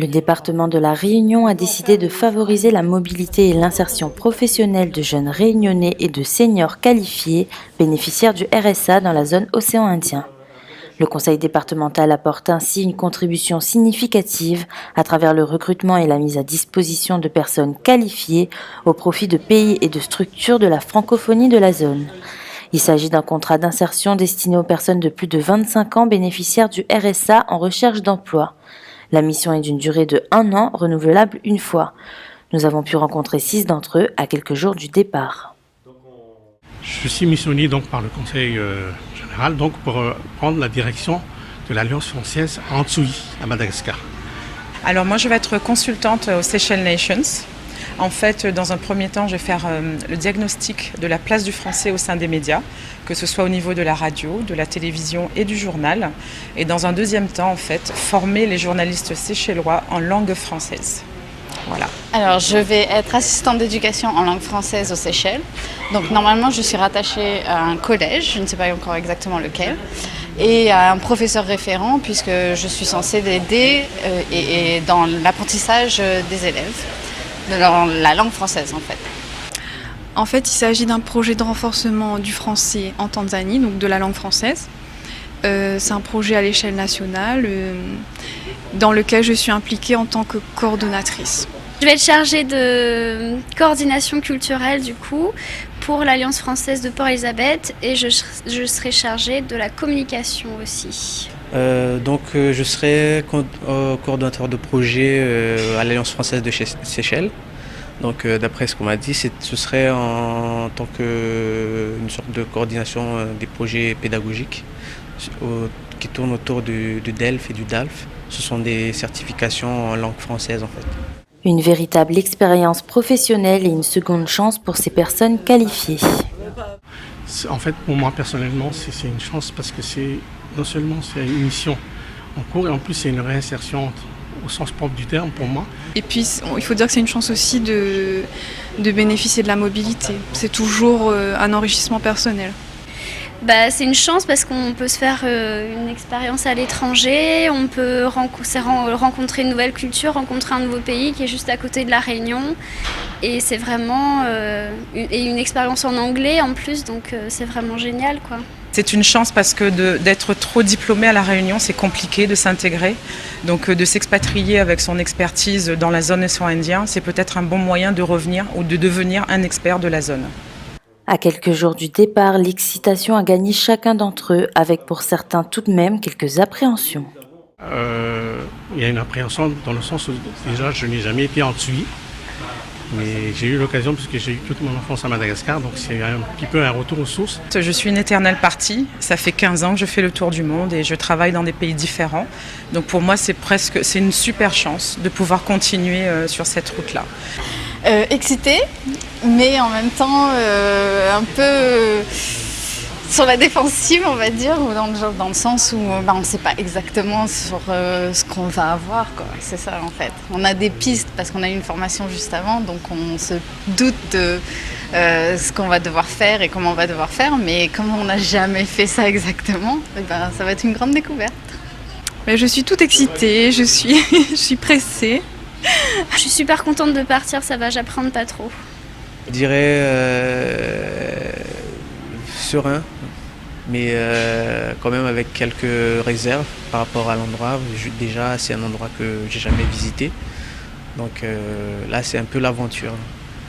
Le département de la Réunion a décidé de favoriser la mobilité et l'insertion professionnelle de jeunes réunionnais et de seniors qualifiés bénéficiaires du RSA dans la zone océan Indien. Le conseil départemental apporte ainsi une contribution significative à travers le recrutement et la mise à disposition de personnes qualifiées au profit de pays et de structures de la francophonie de la zone. Il s'agit d'un contrat d'insertion destiné aux personnes de plus de 25 ans bénéficiaires du RSA en recherche d'emploi. La mission est d'une durée de 1 an, renouvelable une fois. Nous avons pu rencontrer 6 d'entre eux à quelques jours du départ. Je suis missionné donc par le Conseil général donc pour prendre la direction de l'Alliance française en Antilles, à Madagascar. Alors moi je vais être consultante aux Seychelles Nations. En fait, dans un premier temps, je vais faire le diagnostic de la place du français au sein des médias, que ce soit au niveau de la radio, de la télévision et du journal. Et dans un deuxième temps, en fait, former les journalistes séchellois en langue française. Voilà. Alors, je vais être assistante d'éducation en langue française aux Seychelles. Donc, normalement, je suis rattachée à un collège, je ne sais pas encore exactement lequel, et à un professeur référent, puisque je suis censée l'aider et dans l'apprentissage des élèves, dans la langue française, en fait. En fait, il s'agit d'un projet de renforcement du français en Tanzanie, donc de la langue française. C'est un projet à l'échelle nationale dans lequel je suis impliquée en tant que coordonnatrice. Je vais être chargée de coordination culturelle du coup pour l'Alliance française de Port-Elizabeth et je serai chargée de la communication aussi. Je serai coordonnateur de projet à l'Alliance française de Seychelles. Donc d'après ce qu'on m'a dit, ce serait en tant qu'une sorte de coordination des projets pédagogiques qui tournent autour du DELF et du DALF. Ce sont des certifications en langue française en fait. Une véritable expérience professionnelle et une seconde chance pour ces personnes qualifiées. En fait, pour moi personnellement, c'est une chance parce que non seulement c'est une mission en cours et en plus c'est une réinsertion au sens propre du terme pour moi. Et puis, il faut dire que c'est une chance aussi de bénéficier de la mobilité. C'est toujours un enrichissement personnel. C'est une chance parce qu'on peut se faire une expérience à l'étranger, on peut rencontrer une nouvelle culture, rencontrer un nouveau pays qui est juste à côté de la Réunion. Et c'est vraiment une expérience en anglais en plus, donc c'est vraiment génial, quoi. C'est une chance parce que d'être trop diplômé à La Réunion, c'est compliqué de s'intégrer. Donc de s'expatrier avec son expertise dans la zone océan Indien, c'est peut-être un bon moyen de revenir ou de devenir un expert de la zone. À quelques jours du départ, l'excitation a gagné chacun d'entre eux, avec pour certains tout de même quelques appréhensions. Il y a une appréhension dans le sens où déjà je n'ai jamais été en Antilles, mais j'ai eu l'occasion puisque j'ai eu toute mon enfance à Madagascar, donc c'est un petit peu un retour aux sources. Je suis une éternelle partie, ça fait 15 ans que je fais le tour du monde et je travaille dans des pays différents. Donc pour moi c'est une super chance de pouvoir continuer sur cette route-là. Excitée, mais en même temps un peu sur la défensive, on va dire, ou dans le sens où on ne sait pas exactement sur ce qu'on va avoir, quoi. C'est ça en fait. On a des pistes parce qu'on a eu une formation juste avant, donc on se doute de ce qu'on va devoir faire et comment on va devoir faire, mais comme on n'a jamais fait ça exactement, ça va être une grande découverte. Mais je suis toute excitée, je suis pressée. Je suis super contente de partir, ça va, j'apprends pas trop. Je dirais serein, mais quand même avec quelques réserves par rapport à l'endroit. Déjà, c'est un endroit que j'ai jamais visité, donc là, c'est un peu l'aventure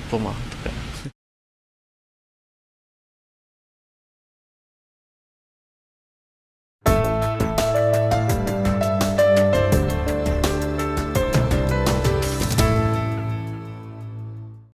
pour moi en tout cas.